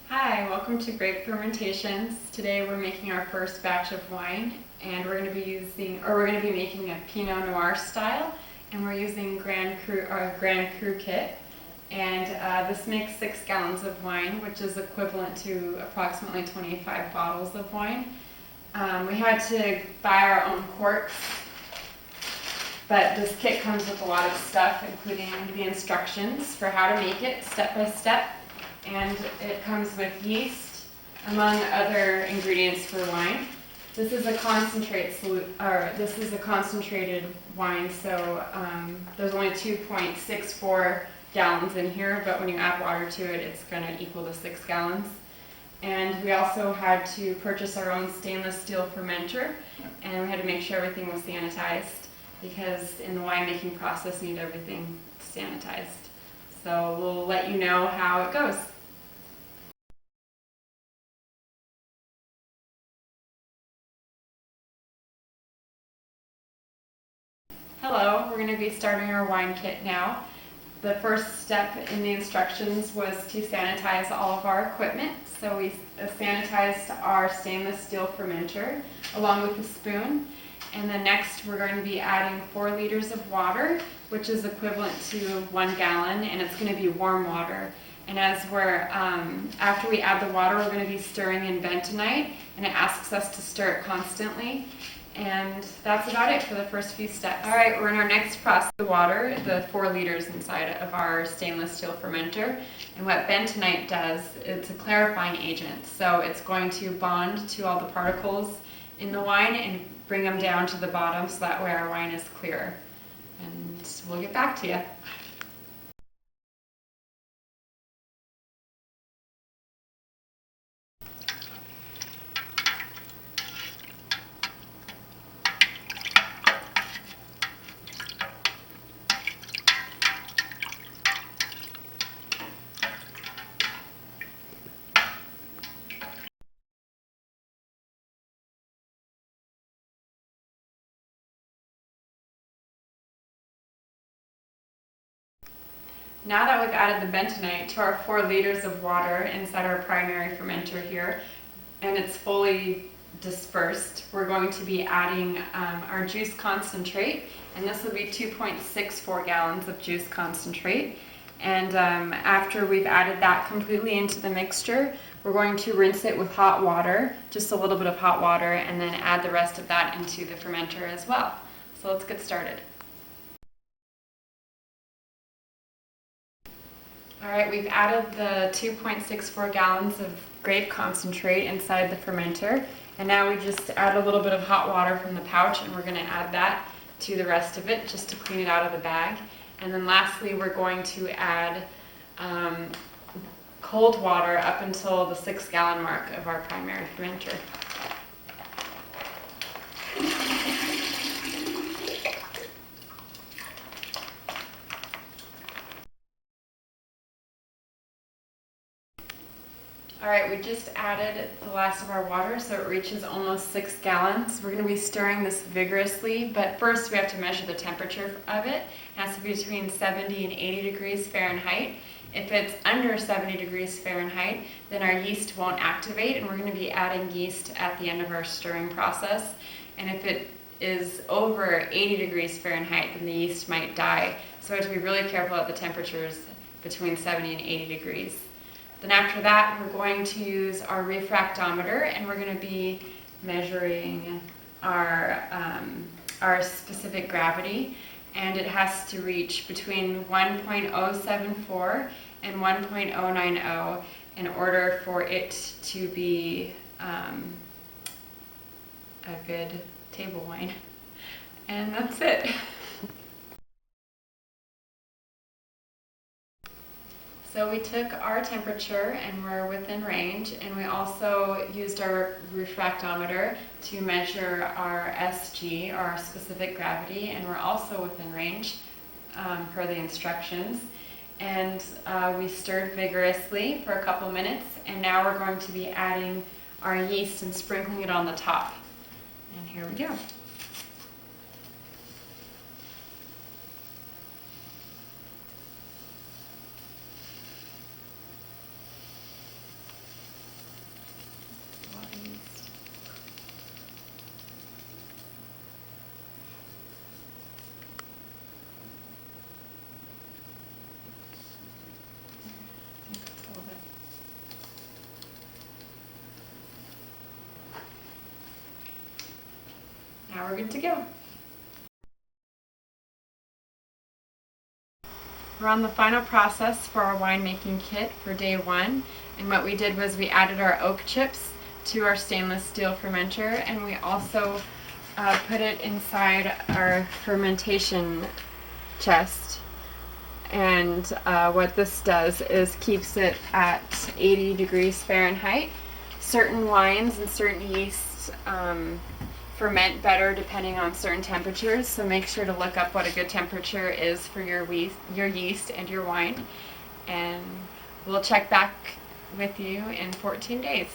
Hi, welcome to Grape Fermentations. Today we're making our first batch of wine, and we're going to be making a Pinot Noir style, and we're using Grand Cru kit. And this makes 6 gallons of wine, which is equivalent to approximately 25 bottles of wine. We had to buy our own corks, but this kit comes with a lot of stuff, including the instructions for how to make it step by step. And it comes with yeast, among other ingredients for wine. This is a concentrated wine, so there's only 2.64 gallons in here, but when you add water to it, it's going to equal to 6 gallons. And we also had to purchase our own stainless steel fermenter, and we had to make sure everything was sanitized, because in the winemaking process, you need everything sanitized. So we'll let you know how it goes. Hello, we're going to be starting our wine kit now. The first step in the instructions was to sanitize all of our equipment. So we sanitized our stainless steel fermenter along with the spoon. And then next we're going to be adding 4 liters of water, which is equivalent to 1 gallon, and it's going to be warm water. And after we add the water, we're going to be stirring in bentonite, and it asks us to stir it constantly. And that's about it for the first few steps. All right, we're in our next process. The water, the 4 liters inside of our stainless steel fermenter. And what bentonite does, it's a clarifying agent. So it's going to bond to all the particles in the wine and bring them down to the bottom, so that way our wine is clear. And we'll get back to you. Now that we've added the bentonite to our 4 liters of water inside our primary fermenter here, and it's fully dispersed, we're going to be adding our juice concentrate, and this will be 2.64 gallons of juice concentrate. And after we've added that completely into the mixture, we're going to rinse it with hot water, just a little bit of hot water, and then add the rest of that into the fermenter as well. So let's get started. All right, we've added the 2.64 gallons of grape concentrate inside the fermenter, and now we just add a little bit of hot water from the pouch, and we're going to add that to the rest of it just to clean it out of the bag. And then lastly, we're going to add cold water up until the 6 gallon mark of our primary fermenter. All right, we just added the last of our water, so it reaches almost 6 gallons. We're going to be stirring this vigorously, but first we have to measure the temperature of it. It has to be between 70 and 80 degrees Fahrenheit. If it's under 70 degrees Fahrenheit, then our yeast won't activate, and we're going to be adding yeast at the end of our stirring process. And if it is over 80 degrees Fahrenheit, then the yeast might die. So we have to be really careful at the temperatures between 70 and 80 degrees. Then after that, we're going to use our refractometer, and we're going to be measuring our specific gravity, and it has to reach between 1.074 and 1.090 in order for it to be a good table wine. And that's it. So we took our temperature and we're within range, and we also used our refractometer to measure our SG, our specific gravity, and we're also within range per the instructions. And we stirred vigorously for a couple minutes, and now we're going to be adding our yeast and sprinkling it on the top. And here we go. now we're good to go. We're on the final process for our winemaking kit for day 1, and what we did was we added our oak chips to our stainless steel fermenter, and we also put it inside our fermentation chest. And what this does is keeps it at 80 degrees Fahrenheit. Certain wines and certain yeasts ferment better depending on certain temperatures, so make sure to look up what a good temperature is for your yeast and your wine, and we'll check back with you in 14 days.